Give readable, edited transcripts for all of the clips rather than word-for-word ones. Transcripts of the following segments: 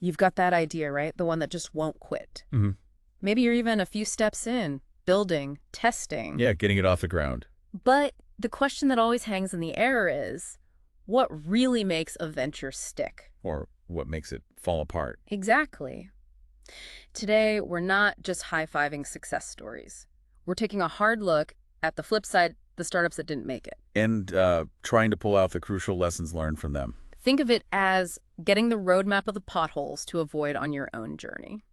You've got that idea, right? The one that just won't quit. Hmm. Maybe you're even a few steps in, building, testing. Yeah, getting it off the ground. But the question that always hangs in the air is, what really makes a venture stick? Or what makes it fall apart. Exactly. Today, we're not just high-fiving success stories. We're taking a hard look at the flip side, the startups that didn't make it. And trying to pull out the crucial lessons learned from them. Think of it as getting the roadmap of the potholes to avoid on your own journey.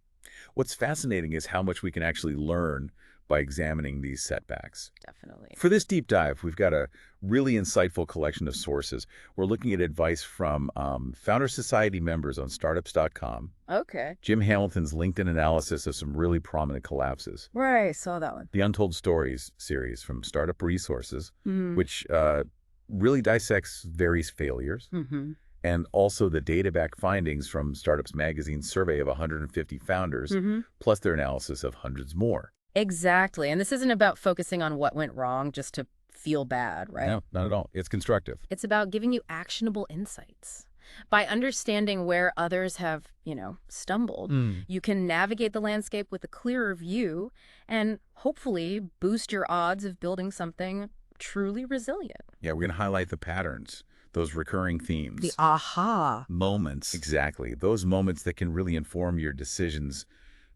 What's fascinating is how much we can actually learn by examining these setbacks. Definitely. For this deep dive, we've got a really insightful collection of sources. We're looking at advice from Founder Society members on startups.com, Okay. Jim Hamilton's LinkedIn analysis of some really prominent collapses, Right, saw that one. the Untold Stories series from Startup Resources, Mm. which really dissects various failures, Mm-hmm. and also the data-backed findings from Startups Magazine's survey of 150 founders, Mm-hmm. plus their analysis of hundreds more. Exactly. And this isn't about focusing on what went wrong just to feel bad, right? No, not at all. It's constructive. It's about giving you actionable insights. By understanding where others have, stumbled, you can navigate the landscape with a clearer view and hopefully boost your odds of building something truly resilient. Yeah, we're going to highlight the patterns, those recurring themes. The aha. Moments. Exactly. Those moments that can really inform your decisions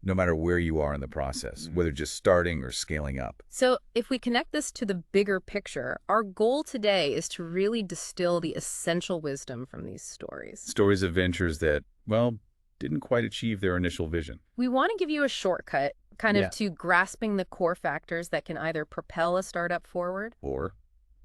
no matter where you are in the process, whether just starting or scaling up. So if we connect this to the bigger picture, our goal today is to really distill the essential wisdom from these stories. Stories of ventures that, well, didn't quite achieve their initial vision. We want to give you a shortcut kind of Yeah. to grasping the core factors that can either propel a startup forward. Or,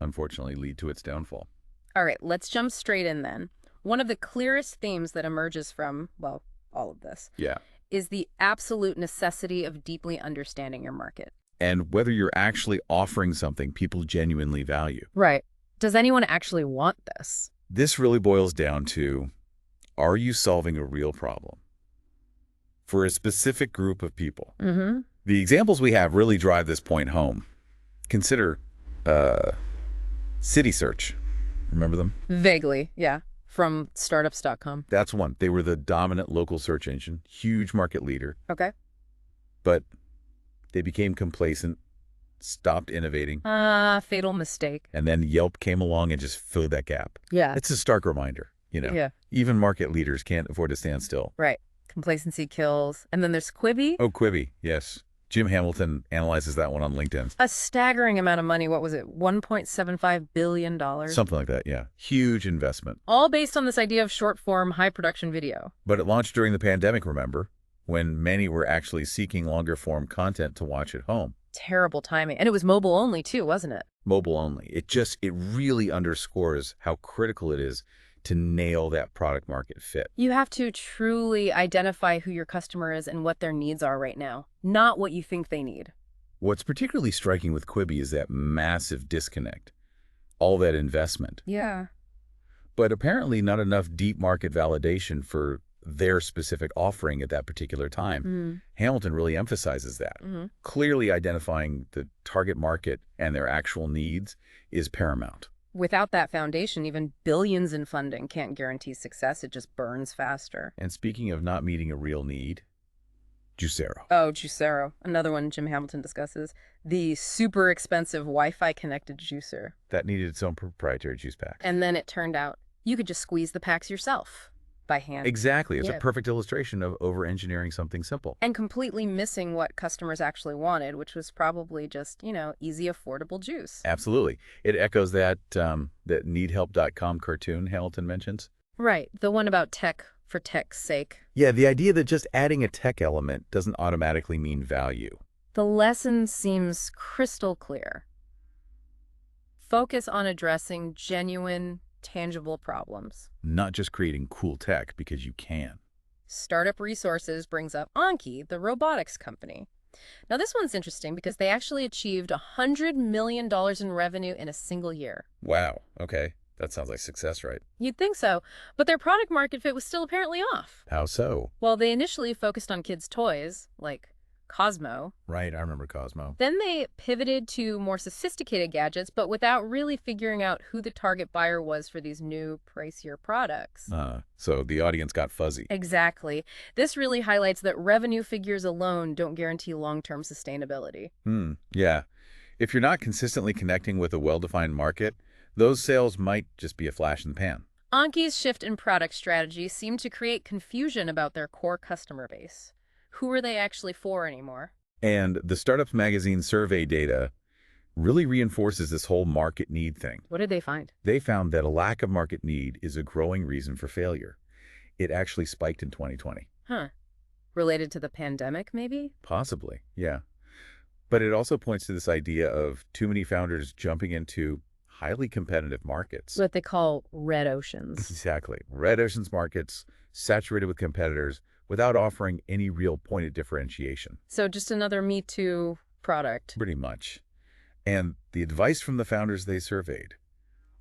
unfortunately, lead to its downfall. All right, let's jump straight in then. One of the clearest themes that emerges from, well, all of this Yeah. is the absolute necessity of deeply understanding your market. And whether you're actually offering something people genuinely value. Right. Does anyone actually want this? This really boils down to, are you solving a real problem for a specific group of people? Mm-hmm. The examples we have really drive this point home. Consider City Search. Remember them? Vaguely, yeah. From startups.com. That's one. They were the dominant local search engine, huge market leader, Okay. but they became complacent, stopped innovating, Fatal mistake. and then Yelp came along and just filled that gap. Yeah. It's a stark reminder, Yeah. Even market leaders can't afford to stand still. Right. Complacency kills. And then there's Quibi. Oh, Quibi, yes. Jim Hamilton analyzes that one on LinkedIn. A staggering amount of money. What was it? $1.75 billion. Something like that, yeah. Huge investment. All based on this idea of short-form, high-production video. But it launched during the pandemic, remember, when many were actually seeking longer-form content to watch at home. Terrible timing. And it was mobile only, too, wasn't it? Mobile only. It really underscores how critical it is to nail that product market fit. You have to truly identify who your customer is and what their needs are right now, not what you think they need. What's particularly striking with Quibi is that massive disconnect, all that investment, Yeah. but apparently not enough deep market validation for their specific offering at that particular time. Hamilton really emphasizes that. Mm-hmm. Clearly identifying the target market and their actual needs is paramount. Without that foundation, even billions in funding can't guarantee success. It just burns faster. And speaking of not meeting a real need, Juicero. Oh, Juicero, another one Jim Hamilton discusses. The super expensive Wi-Fi connected juicer. That needed its own proprietary juice pack. And then it turned out you could just squeeze the packs yourself by hand. Exactly. It's Yeah. a perfect illustration of over-engineering something simple. And completely missing what customers actually wanted, which was probably just, easy, affordable juice. Absolutely. It echoes that needhelp.com cartoon Hamilton mentions. Right. The one about tech for tech's sake. Yeah, the idea that just adding a tech element doesn't automatically mean value. The lesson seems crystal clear. Focus on addressing genuine, tangible problems. Not just creating cool tech because you can. Startup Resources brings up Anki, the robotics company. Now, this one's interesting because they actually achieved $100 million in revenue in a single year. Wow. Okay. That sounds like success, right? You'd think so, but their product market fit was still apparently off. How so? While they initially focused on kids' toys, like Cosmo. Right, I remember Cosmo. Then they pivoted to more sophisticated gadgets, but without really figuring out who the target buyer was for these new, pricier products. So the audience got fuzzy. Exactly. This really highlights that revenue figures alone don't guarantee long-term sustainability. Yeah. If you're not consistently connecting with a well-defined market, those sales might just be a flash in the pan. Anki's shift in product strategy seemed to create confusion about their core customer base. Who are they actually for anymore? And the Startups Magazine survey data really reinforces this whole market need thing. What did they find? They found that a lack of market need is a growing reason for failure. It actually spiked in 2020. Huh. Related to the pandemic, maybe? Possibly, yeah. But it also points to this idea of too many founders jumping into highly competitive markets. What they call red oceans. Exactly. Red oceans markets, saturated with competitors, without offering any real point of differentiation. So just another Me Too product. Pretty much. And the advice from the founders they surveyed,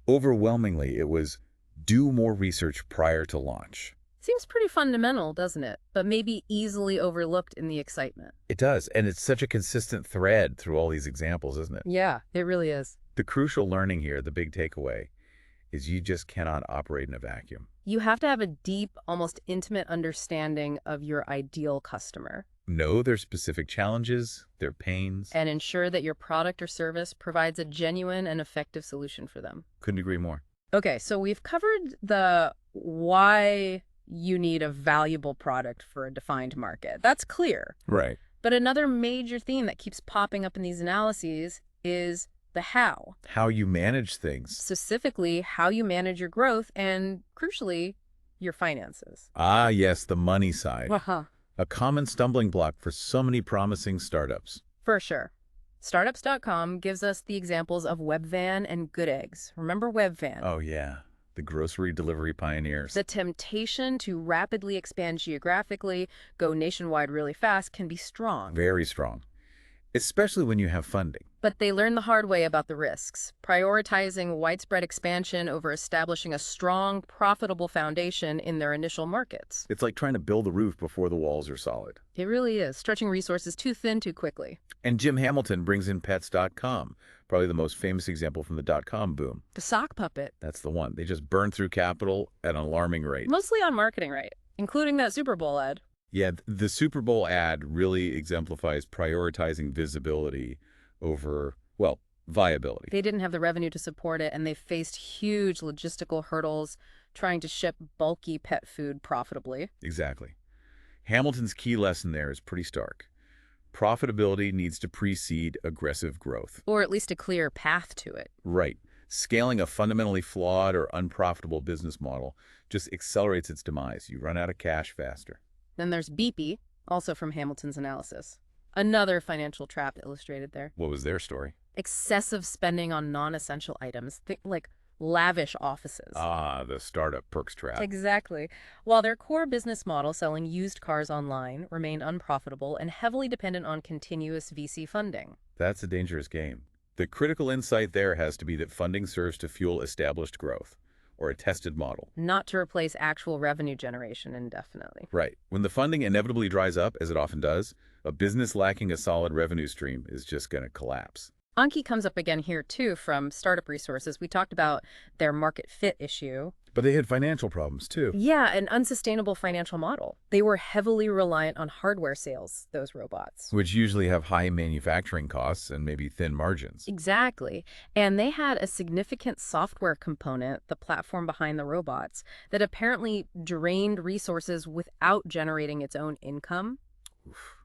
overwhelmingly, it was do more research prior to launch. Seems pretty fundamental, doesn't it? But maybe easily overlooked in the excitement. It does, and it's such a consistent thread through all these examples, isn't it? Yeah, it really is. The crucial learning here, the big takeaway, is you just cannot operate in a vacuum. You have to have a deep, almost intimate understanding of your ideal customer. Know their specific challenges, their pains. And ensure that your product or service provides a genuine and effective solution for them. Couldn't agree more. Okay, so we've covered the why you need a valuable product for a defined market. That's clear. Right. But another major theme that keeps popping up in these analyses is the how. How you manage things. Specifically, how you manage your growth and, crucially, your finances. Ah, yes, the money side. Uh-huh. A common stumbling block for so many promising startups. For sure. Startups.com gives us the examples of Webvan and Good Eggs. Remember Webvan? Oh, yeah. The grocery delivery pioneers. The temptation to rapidly expand geographically, go nationwide really fast, can be strong. Very strong. Especially when you have funding. But they learn the hard way about the risks, prioritizing widespread expansion over establishing a strong, profitable foundation in their initial markets. It's like trying to build the roof before the walls are solid. It really is, stretching resources too thin too quickly. And Jim Hamilton brings in Pets.com, probably the most famous example from the dot-com boom. The sock puppet. That's the one. They just burned through capital at an alarming rate. Mostly on marketing, right? Including that Super Bowl ad. Yeah, the Super Bowl ad really exemplifies prioritizing visibility over, well, viability. They didn't have the revenue to support it, and they faced huge logistical hurdles trying to ship bulky pet food profitably. Exactly. Hamilton's key lesson there is pretty stark. Profitability needs to precede aggressive growth. Or at least a clear path to it. Right. Scaling a fundamentally flawed or unprofitable business model just accelerates its demise. You run out of cash faster. Then there's Beepy, also from Hamilton's analysis. Another financial trap illustrated there. What was their story? Excessive spending on non-essential items, like lavish offices. Ah, the startup perks trap. Exactly. While their core business model, selling used cars online, remained unprofitable and heavily dependent on continuous VC funding. That's a dangerous game. The critical insight there has to be that funding serves to fuel established growth, or a tested model. Not to replace actual revenue generation indefinitely. Right. When the funding inevitably dries up, as it often does, a business lacking a solid revenue stream is just going to collapse. Anki comes up again here, too, from Startup Resources. We talked about their market fit issue. But they had financial problems, too. Yeah, an unsustainable financial model. They were heavily reliant on hardware sales, those robots. Which usually have high manufacturing costs and maybe thin margins. Exactly. And they had a significant software component, the platform behind the robots, that apparently drained resources without generating its own income. Oof.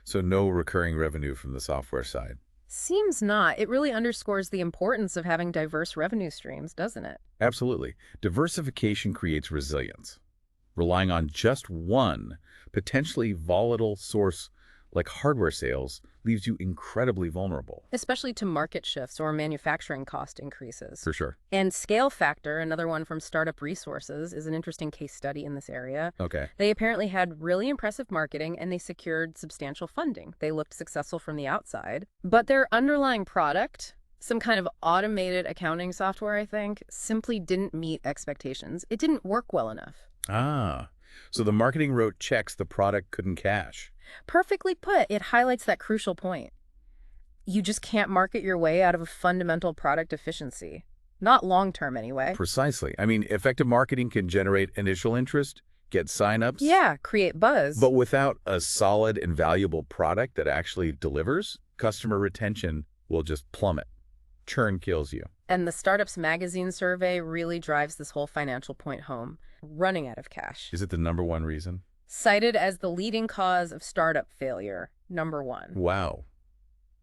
So no recurring revenue from the software side. Seems not. It really underscores the importance of having diverse revenue streams, doesn't it? Absolutely. Diversification creates resilience. Relying on just one potentially volatile source like hardware sales leaves you incredibly vulnerable. Especially to market shifts or manufacturing cost increases. For sure. And Scale Factor, another one from Startup Resources, is an interesting case study in this area. Okay. They apparently had really impressive marketing and they secured substantial funding. They looked successful from the outside. But their underlying product, some kind of automated accounting software, I think, simply didn't meet expectations. It didn't work well enough. Ah, so the marketing wrote checks the product couldn't cash. Perfectly put. It highlights that crucial point. You just can't market your way out of a fundamental product deficiency. Not long-term, anyway. Precisely. I mean, effective marketing can generate initial interest, get signups, Yeah, create buzz. but without a solid and valuable product that actually delivers, customer retention will just plummet. Churn kills you. And the Startups Magazine survey really drives this whole financial point home. Running out of cash. Is it the #1 reason? Cited as the leading cause of startup failure, #1. Wow.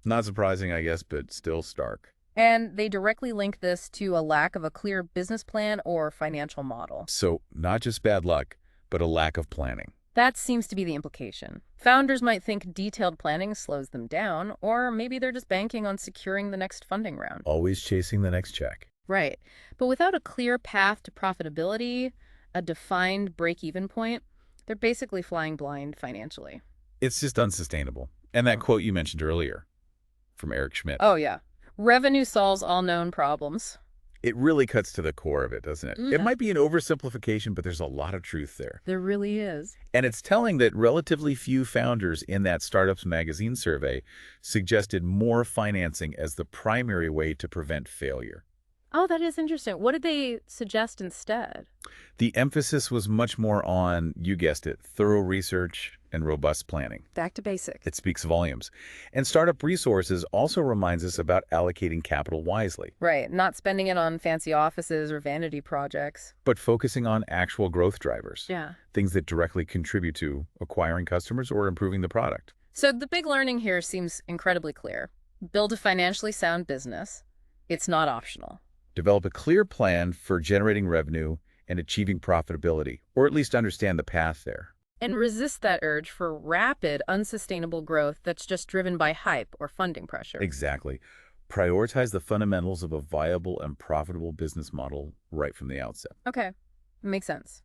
Not surprising, I guess, but still stark. And they directly link this to a lack of a clear business plan or financial model. So not just bad luck, but a lack of planning. That seems to be the implication. Founders might think detailed planning slows them down, or maybe they're just banking on securing the next funding round. Always chasing the next check. Right. But without a clear path to profitability, a defined break-even point, they're basically flying blind financially. It's just unsustainable. And that quote you mentioned earlier from Eric Schmidt. Oh, yeah. Revenue solves all known problems. It really cuts to the core of it, doesn't it? Yeah. It might be an oversimplification, but there's a lot of truth there. There really is. And it's telling that relatively few founders in that Startups Magazine survey suggested more financing as the primary way to prevent failure. Oh, that is interesting. What did they suggest instead? The emphasis was much more on, you guessed it, thorough research and robust planning. Back to basics. It speaks volumes. And Startup Resources also reminds us about allocating capital wisely, Right. Not spending it on fancy offices or vanity projects. but focusing on actual growth drivers, Yeah. things that directly contribute to acquiring customers or improving the product. So the big learning here seems incredibly clear. Build a financially sound business. It's not optional. Develop a clear plan for generating revenue and achieving profitability, or at least understand the path there. And resist that urge for rapid, unsustainable growth that's just driven by hype or funding pressure. Exactly. Prioritize the fundamentals of a viable and profitable business model right from the outset. Okay, makes sense.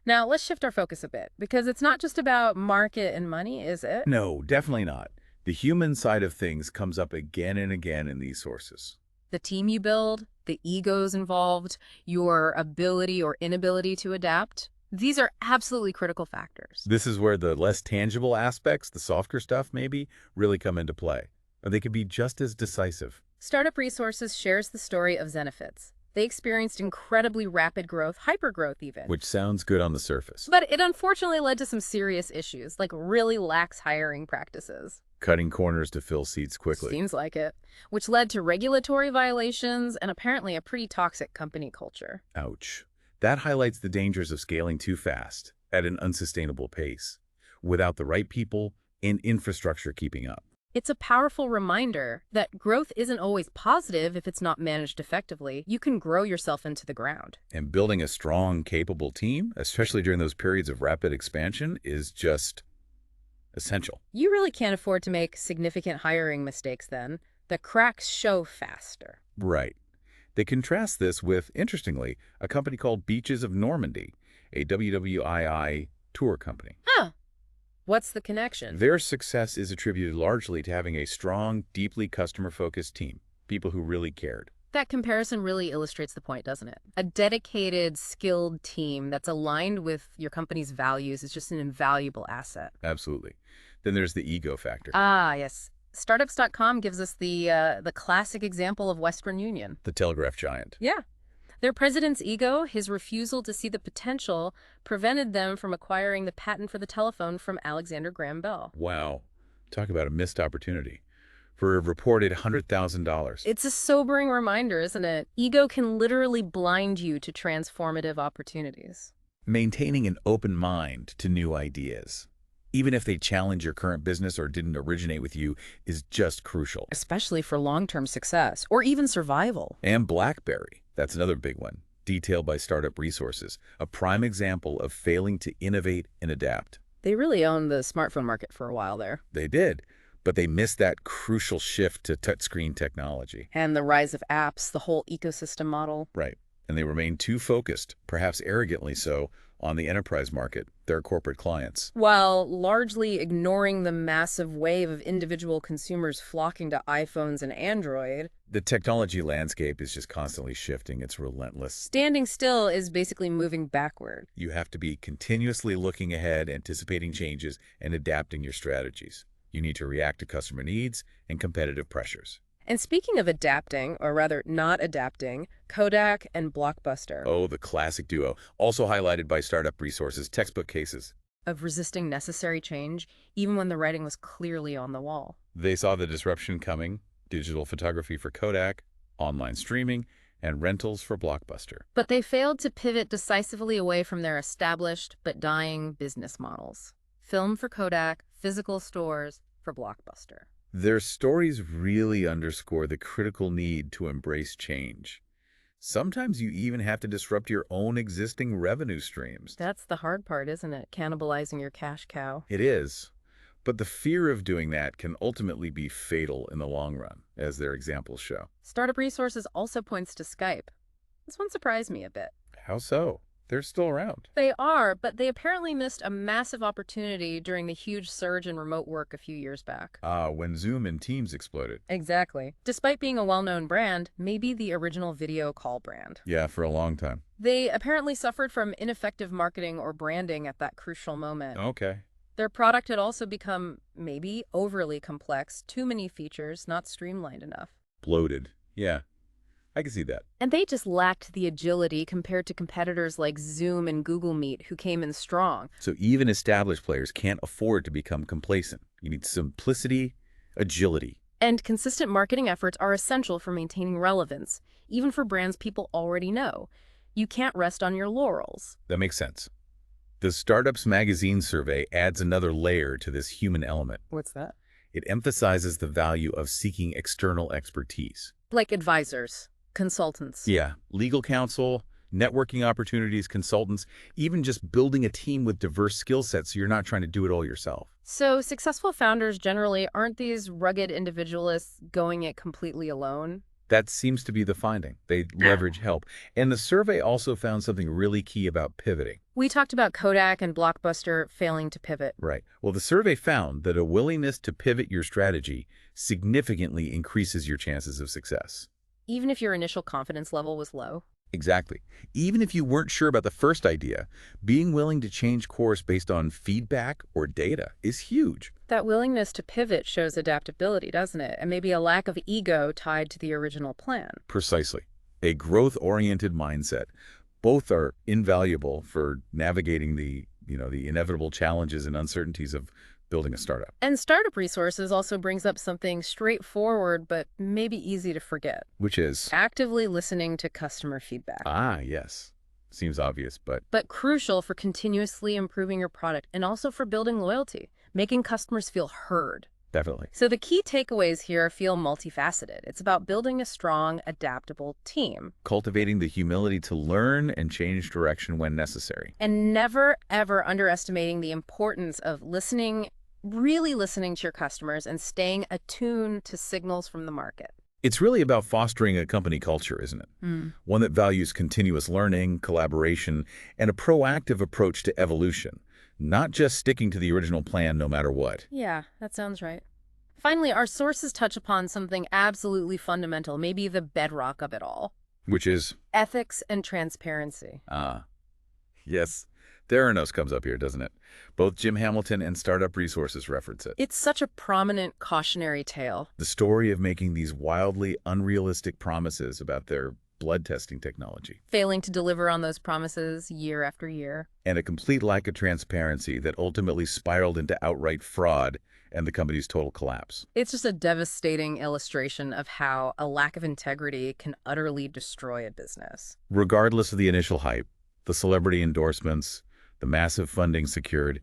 Now let's shift our focus a bit, because it's not just about market and money, is it? No, definitely not. The human side of things comes up again and again in these sources. The team you build, the egos involved, your ability or inability to adapt. These are absolutely critical factors. This is where the less tangible aspects, the softer stuff maybe, really come into play. And they can be just as decisive. Startup Resources shares the story of Zenefits. They experienced incredibly rapid growth, hypergrowth even. Which sounds good on the surface. But it unfortunately led to some serious issues, like really lax hiring practices. Cutting corners to fill seats quickly. Seems like it. Which led to regulatory violations and apparently a pretty toxic company culture. Ouch. That highlights the dangers of scaling too fast at an unsustainable pace, without the right people and infrastructure keeping up. It's a powerful reminder that growth isn't always positive if it's not managed effectively. You can grow yourself into the ground. And building a strong, capable team, especially during those periods of rapid expansion, is just essential. You really can't afford to make significant hiring mistakes then. The cracks show faster. Right. They contrast this with, interestingly, a company called Beaches of Normandy, a WWII tour company. Huh. What's the connection? Their success is attributed largely to having a strong, deeply customer-focused team, people who really cared. That comparison really illustrates the point, doesn't it? A dedicated, skilled team that's aligned with your company's values is just an invaluable asset. Absolutely. Then there's the ego factor. Ah, yes. Startups.com gives us the classic example of Western Union. The telegraph giant. Yeah. Their president's ego, his refusal to see the potential, prevented them from acquiring the patent for the telephone from Alexander Graham Bell. Wow. Talk about a missed opportunity. For a reported $100,000. It's a sobering reminder, isn't it? Ego can literally blind you to transformative opportunities. Maintaining an open mind to new ideas, even if they challenge your current business or didn't originate with you, is just crucial. Especially for long-term success, or even survival. And BlackBerry, that's another big one, detailed by Startup Resources, a prime example of failing to innovate and adapt. They really owned the smartphone market for a while there. They did, but they missed that crucial shift to touchscreen technology. And the rise of apps, the whole ecosystem model. Right. And they remained too focused, perhaps arrogantly so, on the enterprise market, their corporate clients. While largely ignoring the massive wave of individual consumers flocking to iPhones and Android, The technology landscape is just constantly shifting. It's relentless. standing still is basically moving backward. You have to be continuously looking ahead, anticipating changes, and adapting your strategies. You need to react to customer needs and competitive pressures. And speaking of adapting, or rather not adapting, Kodak and Blockbuster, Oh, the classic duo, also highlighted by Startup Resources textbook cases. of resisting necessary change, even when the writing was clearly on the wall. They saw the disruption coming: digital photography for Kodak, online streaming, and rentals for Blockbuster. But they failed to pivot decisively away from their established but dying business models. Film for Kodak, physical stores for Blockbuster. Their stories really underscore the critical need to embrace change. Sometimes you even have to disrupt your own existing revenue streams. That's the hard part, isn't it? Cannibalizing your cash cow. It is. But the fear of doing that can ultimately be fatal in the long run, as their examples show. Startup Resources also points to Skype. This one surprised me a bit. How so? They're still around. They are, but they apparently missed a massive opportunity during the huge surge in remote work a few years back. When Zoom and Teams exploded. Exactly. Despite being a well-known brand, maybe the original video call brand. Yeah, for a long time. They apparently suffered from ineffective marketing or branding at that crucial moment. Okay. Their product had also become maybe overly complex, too many features, not streamlined enough. Bloated. Yeah, I can see that. And they just lacked the agility compared to competitors like Zoom and Google Meet, who came in strong. So even established players can't afford to become complacent. You need simplicity, agility. And consistent marketing efforts are essential for maintaining relevance, even for brands people already know. You can't rest on your laurels. That makes sense. The Startups Magazine survey adds another layer to this human element. What's that? It emphasizes the value of seeking external expertise. Like advisors, consultants. Yeah, legal counsel, networking opportunities, consultants, even just building a team with diverse skill sets so you're not trying to do it all yourself. So successful founders generally aren't these rugged individualists going it completely alone. That seems to be the finding. They leverage help. And the survey also found something really key about pivoting. We talked about Kodak and Blockbuster failing to pivot. Right. Well, the survey found that a willingness to pivot your strategy significantly increases your chances of success. Even if your initial confidence level was low. Exactly. Even if you weren't sure about the first idea, being willing to change course based on feedback or data is huge. That willingness to pivot shows adaptability, doesn't it? And maybe a lack of ego tied to the original plan. Precisely. A growth-oriented mindset. Both are invaluable for navigating the inevitable challenges and uncertainties of building a startup. And Startup Resources also brings up something straightforward but maybe easy to forget. Which is? Actively listening to customer feedback. Ah, yes. Seems obvious, but crucial for continuously improving your product and also for building loyalty, making customers feel heard. definitely. So the key takeaways here feel multifaceted. It's about building a strong, adaptable team. Cultivating the humility to learn and change direction when necessary. And never, ever underestimating the importance of listening, really listening to your customers and staying attuned to signals from the market. It's really about fostering a company culture, isn't it? One that values continuous learning, collaboration, and a proactive approach to evolution, not just sticking to the original plan no matter what. Yeah, that sounds right. Finally, our sources touch upon something absolutely fundamental, maybe the bedrock of it all. Which is? Ethics and transparency. Yes. Theranos comes up here, doesn't it? Both Jim Hamilton and Startup Resources reference it. It's such a prominent cautionary tale. The story of making these wildly unrealistic promises about their blood testing technology. Failing to deliver on those promises year after year. And a complete lack of transparency that ultimately spiraled into outright fraud and the company's total collapse. It's just a devastating illustration of how a lack of integrity can utterly destroy a business. Regardless of the initial hype, the celebrity endorsements, the massive funding secured,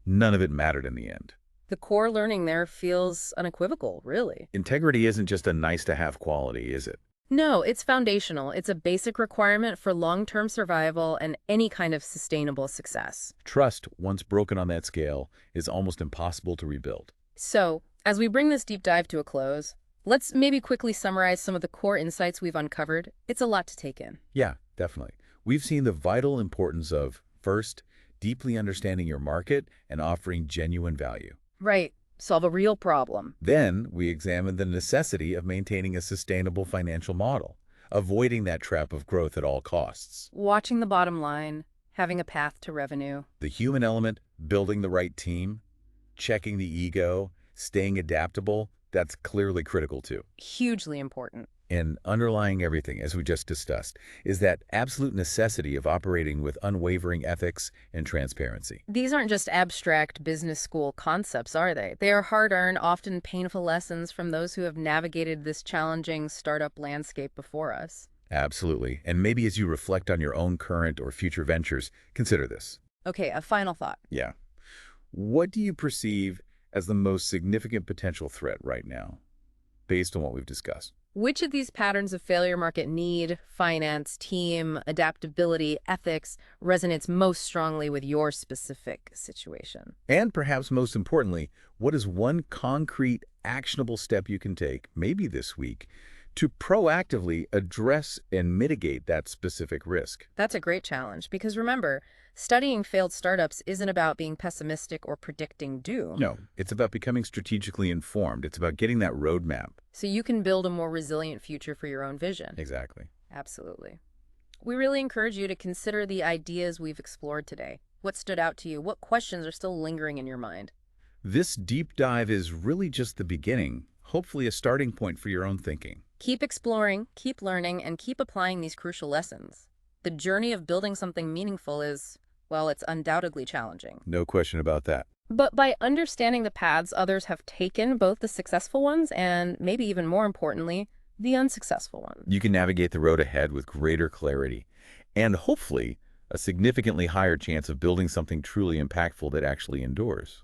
none of it mattered in the end. The core learning there feels unequivocal, really. Integrity isn't just a nice-to-have quality, is it? No, it's foundational. It's a basic requirement for long-term survival and any kind of sustainable success. Trust, once broken on that scale, is almost impossible to rebuild. So, as we bring this deep dive to a close, let's maybe quickly summarize some of the core insights we've uncovered. It's a lot to take in. Yeah, definitely. We've seen the vital importance of First, deeply understanding your market and offering genuine value. Right. Solve a real problem. Then, we examine the necessity of maintaining a sustainable financial model, avoiding that trap of growth at all costs. Watching the bottom line, having a path to revenue. The human element, building the right team, checking the ego, staying adaptable, that's clearly critical too. Hugely important. And underlying everything, as we just discussed, is that absolute necessity of operating with unwavering ethics and transparency. These aren't just abstract business school concepts, are they? They are hard-earned, often painful lessons from those who have navigated this challenging startup landscape before us. Absolutely. And maybe as you reflect on your own current or future ventures, consider this. Okay, a final thought. Yeah. What do you perceive as the most significant potential threat right now, based on what we've discussed? Which of these patterns of failure market need, finance, team, adaptability, ethics resonates most strongly with your specific situation? And perhaps most importantly, what is one concrete, actionable step you can take, maybe this week, to proactively address and mitigate that specific risk? That's a great challenge because remember, studying failed startups isn't about being pessimistic or predicting doom. No, it's about becoming strategically informed. It's about getting that roadmap. So you can build a more resilient future for your own vision. Exactly. Absolutely. We really encourage you to consider the ideas we've explored today. What stood out to you? What questions are still lingering in your mind? This deep dive is really just the beginning, hopefully a starting point for your own thinking. Keep exploring, keep learning, and keep applying these crucial lessons. The journey of building something meaningful is, well, it's undoubtedly challenging. No question about that. But by understanding the paths others have taken, both the successful ones and maybe even more importantly, the unsuccessful ones, You can navigate the road ahead with greater clarity and hopefully a significantly higher chance of building something truly impactful that actually endures.